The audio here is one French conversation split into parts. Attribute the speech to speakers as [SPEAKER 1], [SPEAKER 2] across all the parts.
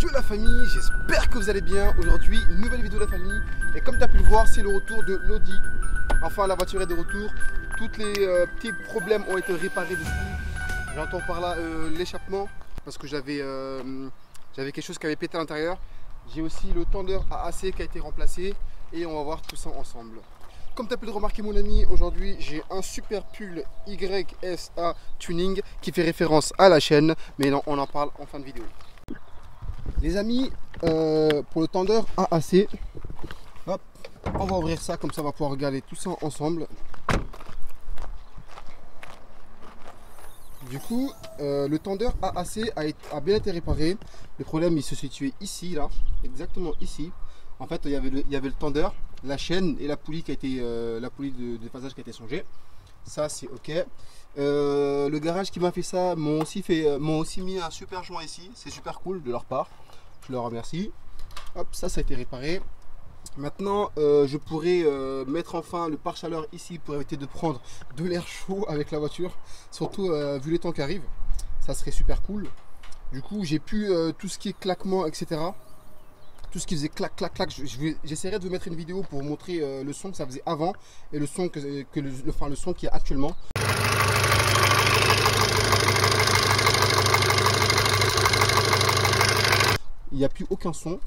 [SPEAKER 1] Yo la famille, j'espère que vous allez bien. Aujourd'hui, nouvelle vidéo de la famille. Et comme tu as pu le voir, c'est le retour de l'Audi. Enfin, la voiture est de retour. Tous les petits problèmes ont été réparés dessus. J'entends par là l'échappement parce que j'avais quelque chose qui avait pété à l'intérieur. J'ai aussi le tendeur AAC qui a été remplacé et on va voir tout ça ensemble. Comme tu as pu le remarquer mon ami, aujourd'hui j'ai un super pull YSA Tuning qui fait référence à la chaîne, mais non, on en parle en fin de vidéo. Les amis, pour le tendeur AAC, hop, on va ouvrir ça, comme ça on va pouvoir regarder tout ça ensemble. Du coup, le tendeur AAC a bien été réparé. Le problème il se situait ici, là, exactement ici. En fait, il y avait le tendeur, la chaîne et la poulie qui a été, la poulie de phasage qui a été changée. Ça c'est ok. Le garage qui m'a fait ça m'ont aussi mis un super joint ici. C'est super cool de leur part. Je leur remercie. Hop, ça a été réparé. Maintenant, je pourrais mettre enfin le pare-chaleur ici pour éviter de prendre de l'air chaud avec la voiture. Surtout vu les temps qui arrivent. Ça serait super cool. Du coup, j'ai pu tout ce qui est claquement, etc. Tout ce qui faisait clac clac clac, j'essaierai de vous mettre une vidéo pour vous montrer le son que ça faisait avant et le son le son qu'il y a actuellement. Il n'y a plus aucun son,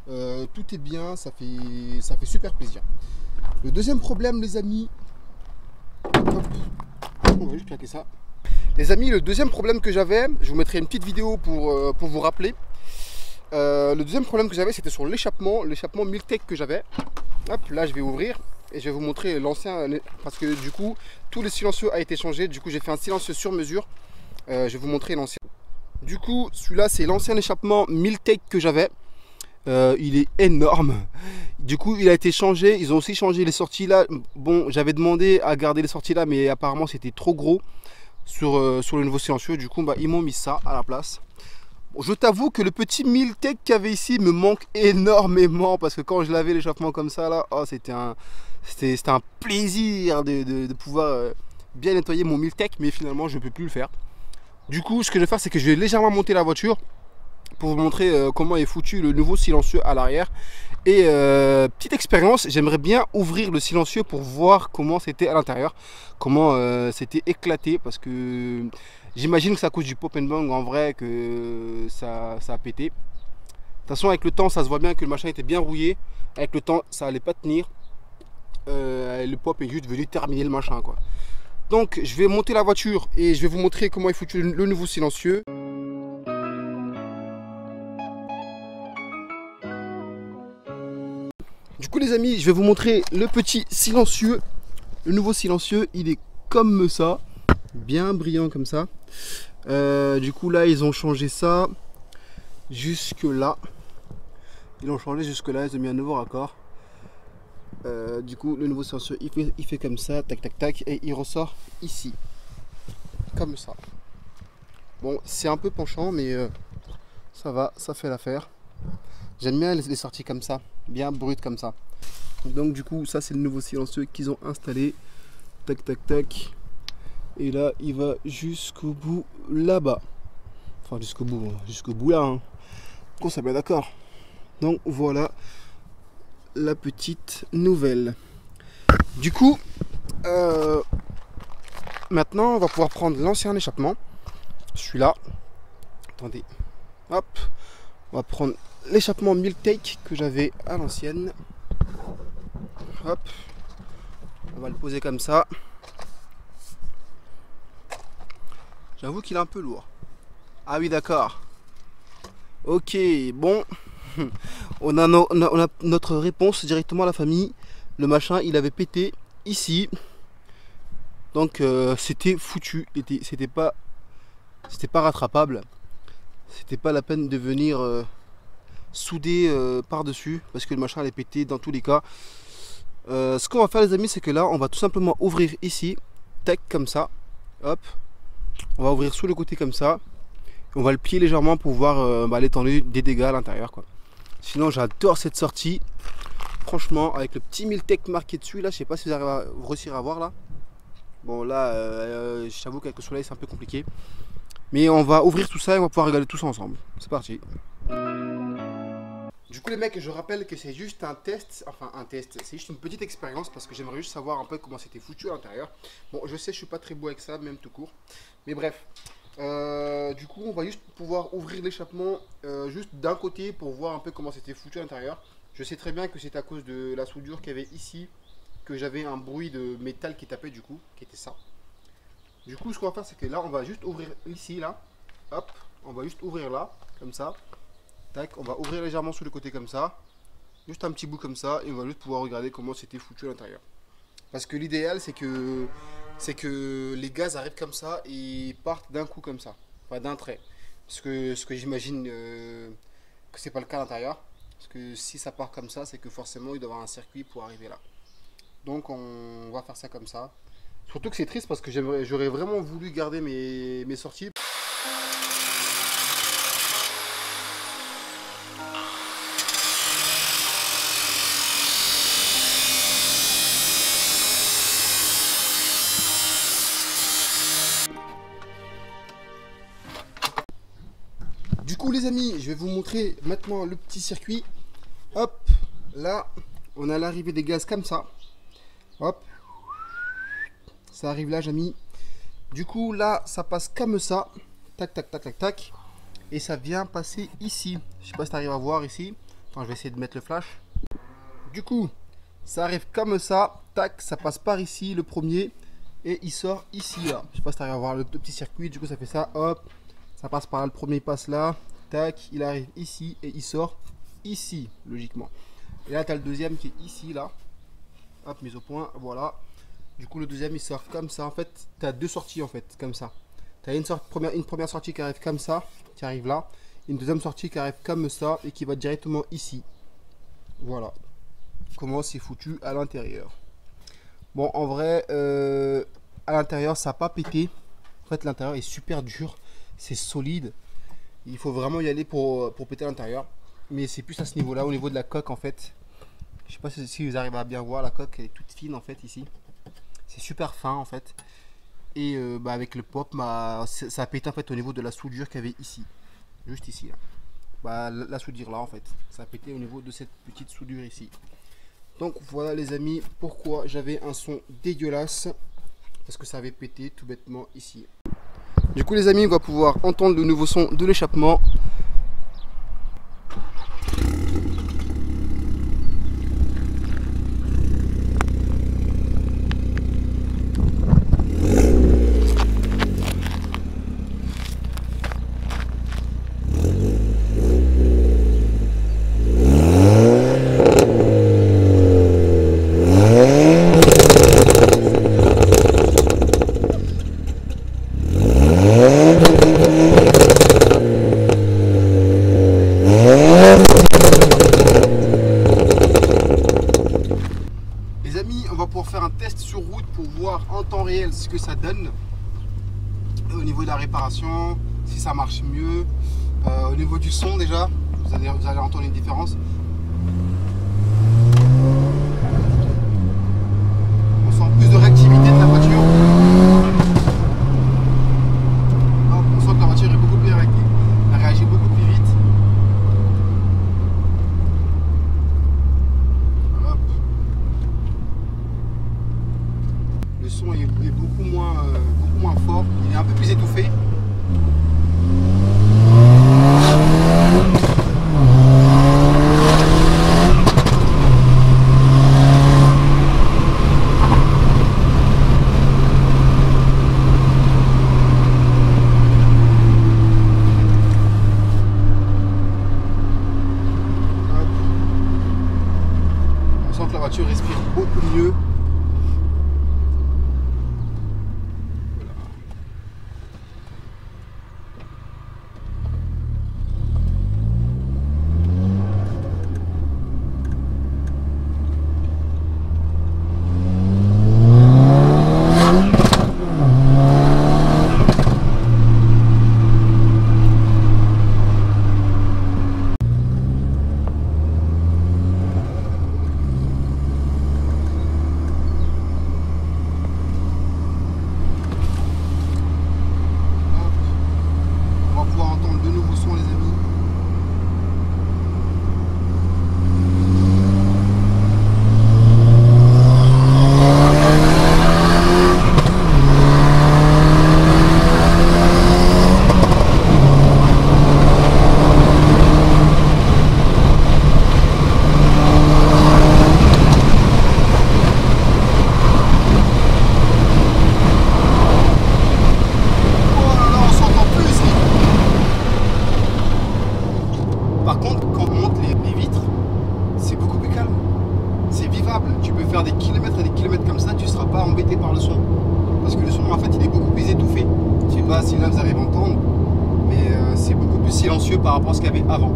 [SPEAKER 1] tout est bien, ça fait super plaisir. Le deuxième problème les amis, hop, on va juste claquer ça. Les amis, le deuxième problème que j'avais, je vous mettrai une petite vidéo pour vous rappeler. Le deuxième problème que j'avais, c'était sur l'échappement Miltech que j'avais. Hop, là je vais ouvrir et je vais vous montrer l'ancien, parce que du coup tous les silencieux a été changé. Du coup j'ai fait un silencieux sur mesure. Je vais vous montrer l'ancien. Du coup celui-là c'est l'ancien échappement Miltech que j'avais. Il est énorme. Du coup il a été changé. Ils ont aussi changé les sorties là. Bon, j'avais demandé à garder les sorties là, mais apparemment c'était trop gros sur le nouveau silencieux. Du coup ils m'ont mis ça à la place. Je t'avoue que le petit Miltech qu'il y avait ici me manque énormément, parce que quand je lavais l'échappement comme ça là, oh, c'était un plaisir de pouvoir bien nettoyer mon Miltech, mais finalement je ne peux plus le faire. Du coup ce que je vais faire, c'est que je vais légèrement monter la voiture pour vous montrer comment est foutu le nouveau silencieux à l'arrière. Et petite expérience, j'aimerais bien ouvrir le silencieux pour voir comment c'était à l'intérieur, comment c'était éclaté, parce que j'imagine que c'est à cause du pop and bang en vrai que ça a pété. De toute façon avec le temps ça se voit bien que le machin était bien rouillé. Avec le temps ça allait pas tenir. Le pop est juste venu terminer le machin quoi. Donc je vais monter la voiture et je vais vous montrer comment est foutu le nouveau silencieux. Du coup les amis, je vais vous montrer le petit silencieux. Le nouveau silencieux, il est comme ça, bien brillant comme ça. Du coup là ils ont changé ça jusque là. Ils l'ont changé jusque là, ils ont mis un nouveau raccord. Du coup le nouveau silencieux il fait comme ça, tac tac tac, et il ressort ici. Comme ça. Bon c'est un peu penchant mais ça va, ça fait l'affaire. J'aime bien les sorties comme ça, bien brutes comme ça. Donc du coup ça c'est le nouveau silencieux qu'ils ont installé. Tac tac tac. Et là il va jusqu'au bout là-bas. Enfin jusqu'au bout là. Hein. Qu'on soit bien d'accord. Donc voilà la petite nouvelle. Du coup maintenant on va pouvoir prendre l'ancien échappement. Celui-là. Attendez. Hop. On va prendre l'échappement Miltech que j'avais à l'ancienne. Hop. On va le poser comme ça. J'avoue qu'il est un peu lourd. Ah oui d'accord. Ok, bon. On a notre réponse directement à la famille. Le machin il avait pété ici. Donc c'était foutu. C'était pas rattrapable. C'était pas la peine de venir souder par dessus, parce que le machin allait péter dans tous les cas. Ce qu'on va faire les amis, c'est que là on va tout simplement ouvrir ici, tac comme ça, hop, on va ouvrir sous le côté comme ça, on va le plier légèrement pour voir l'étendue des dégâts à l'intérieur quoi. Sinon j'adore cette sortie, franchement avec le petit Miltech marqué dessus là, je sais pas si vous réussirez à voir là. Bon là j'avoue qu'avec le soleil c'est un peu compliqué, mais on va ouvrir tout ça et on va pouvoir regarder tout ça ensemble. C'est parti. coup les mecs, je rappelle que c'est juste un test, enfin un test, c'est juste une petite expérience parce que j'aimerais juste savoir un peu comment c'était foutu à l'intérieur. Bon, je sais, je suis pas très beau avec ça, même tout court. Mais bref, du coup on va juste pouvoir ouvrir l'échappement juste d'un côté pour voir un peu comment c'était foutu à l'intérieur. Je sais très bien que c'est à cause de la soudure qu'il y avait ici que j'avais un bruit de métal qui tapait du coup, qui était ça. Du coup ce qu'on va faire c'est que là on va juste ouvrir ici là, hop, on va juste ouvrir là, comme ça. Tac, on va ouvrir légèrement sur le côté comme ça. Juste un petit bout comme ça. Et on va juste pouvoir regarder comment c'était foutu à l'intérieur. Parce que l'idéal c'est que les gaz arrivent comme ça et partent d'un coup comme ça. Enfin d'un trait. Parce que ce que j'imagine que c'est pas le cas à l'intérieur. Parce que si ça part comme ça, c'est que forcément il doit y avoir un circuit pour arriver là. Donc on va faire ça comme ça. Surtout que c'est triste parce que j'aurais vraiment voulu garder mes sorties. Du coup les amis, je vais vous montrer maintenant le petit circuit. Hop, là on a l'arrivée des gaz comme ça. Hop, ça arrive là, j'ai mis. Du coup là ça passe comme ça. Tac tac tac tac tac. Et ça vient passer ici. Je sais pas si tu arrives à voir ici. Attends, je vais essayer de mettre le flash. Du coup ça arrive comme ça. Tac, ça passe par ici le premier. Et il sort ici là. Je sais pas si tu arrives à voir le petit circuit. Du coup ça fait ça. Hop. Ça passe par là, le premier passe là, tac, il arrive ici et il sort ici, logiquement. Et là, tu as le deuxième qui est ici, là. Hop, mise au point, voilà. Du coup, le deuxième, il sort comme ça. En fait, tu as deux sorties, en fait, comme ça. Tu as une première sortie qui arrive comme ça, qui arrive là. Une deuxième sortie qui arrive comme ça et qui va directement ici. Voilà. Comment c'est foutu à l'intérieur. Bon, en vrai, à l'intérieur, ça n'a pas pété. En fait, l'intérieur est super dur. C'est solide, il faut vraiment y aller pour péter à l'intérieur, mais c'est plus à ce niveau là, au niveau de la coque en fait. Je sais pas si vous arrivez à bien voir, la coque est toute fine en fait ici, c'est super fin en fait, et avec le pop ça a pété en fait au niveau de la soudure qu'il y avait ici, juste ici là. La soudure là en fait, ça a pété au niveau de cette petite soudure ici. Donc voilà les amis, pourquoi j'avais un son dégueulasse, parce que ça avait pété tout bêtement ici. Du coup les amis, on va pouvoir entendre le nouveau son de l'échappement. Les amis, on va pouvoir faire un test sur route pour voir en temps réel ce que ça donne au niveau de la réparation, si ça marche mieux, au niveau du son déjà, vous allez entendre une différence. On sent plus de réactivité de la voiture. On sent que la voiture est beaucoup plus réactive, elle réagit beaucoup plus vite. Hop. Le son est beaucoup moins fort, il est un peu plus étouffé. On sent que la voiture respire beaucoup mieux. embêté par le son. Parce que le son, en fait, il est beaucoup plus étouffé. Je sais pas si là vous arrivez à entendre, mais c'est beaucoup plus silencieux par rapport à ce qu'il y avait avant.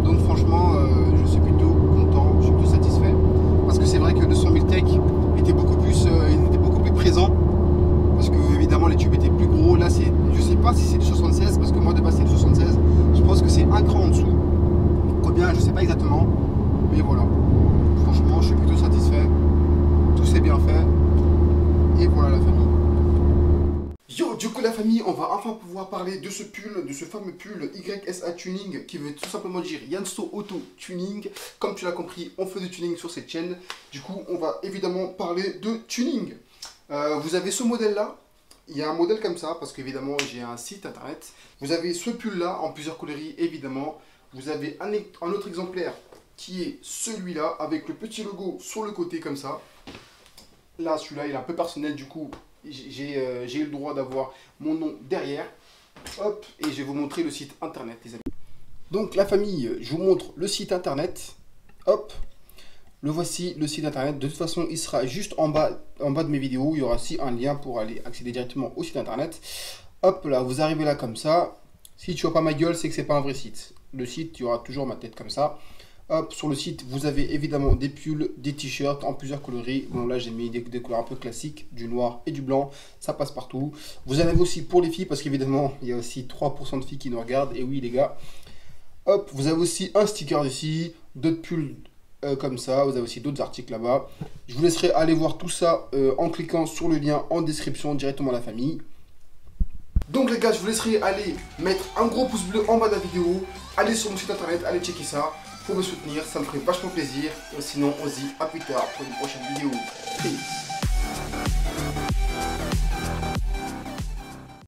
[SPEAKER 1] Donc franchement, je suis plutôt content, je suis plutôt satisfait. Parce que c'est vrai que le son Multech était beaucoup plus présent. Parce que évidemment les tubes étaient plus gros. Là, je sais pas si c'est du 76, parce que moi de base c'est du 76. Je pense que c'est un cran en dessous. Combien, je sais pas exactement. Mais voilà. Franchement, je suis plutôt satisfait. Tout s'est bien fait. Et voilà la famille. Yo, du coup la famille, on va enfin pouvoir parler de ce pull, de ce fameux pull YSA Tuning qui veut tout simplement dire Yanso Auto Tuning. Comme tu l'as compris, on fait du tuning sur cette chaîne. Du coup, on va évidemment parler de tuning. Vous avez ce modèle là. Il y a un modèle comme ça parce qu'évidemment j'ai un site internet. Vous avez ce pull là en plusieurs coloris évidemment. Vous avez un autre exemplaire qui est celui-là avec le petit logo sur le côté comme ça. Là, celui-là il est un peu personnel, du coup j'ai eu le droit d'avoir mon nom derrière. Hop, et je vais vous montrer le site internet les amis. Donc la famille, je vous montre le site internet. Hop, le voici, le site internet. De toute façon il sera juste en bas de mes vidéos. Il y aura aussi un lien pour aller accéder directement au site internet. Hop là, vous arrivez là comme ça. Si tu vois pas ma gueule, c'est que c'est pas un vrai site. Le site, il y aura toujours ma tête comme ça. Hop, sur le site, vous avez évidemment des pulls, des t-shirts en plusieurs coloris. Bon, là, j'ai mis des couleurs un peu classiques, du noir et du blanc. Ça passe partout. Vous en avez aussi pour les filles, parce qu'évidemment, il y a aussi 3% de filles qui nous regardent. Et oui, les gars. Hop, vous avez aussi un sticker ici, d'autres pulls comme ça. Vous avez aussi d'autres articles là-bas. Je vous laisserai aller voir tout ça en cliquant sur le lien en description directement à la famille. Donc les gars, je vous laisserai aller mettre un gros pouce bleu en bas de la vidéo. Allez sur mon site internet, allez checker ça. Pour me soutenir, ça me ferait vachement plaisir. Sinon, on se dit à plus tard pour une prochaine vidéo. Peace.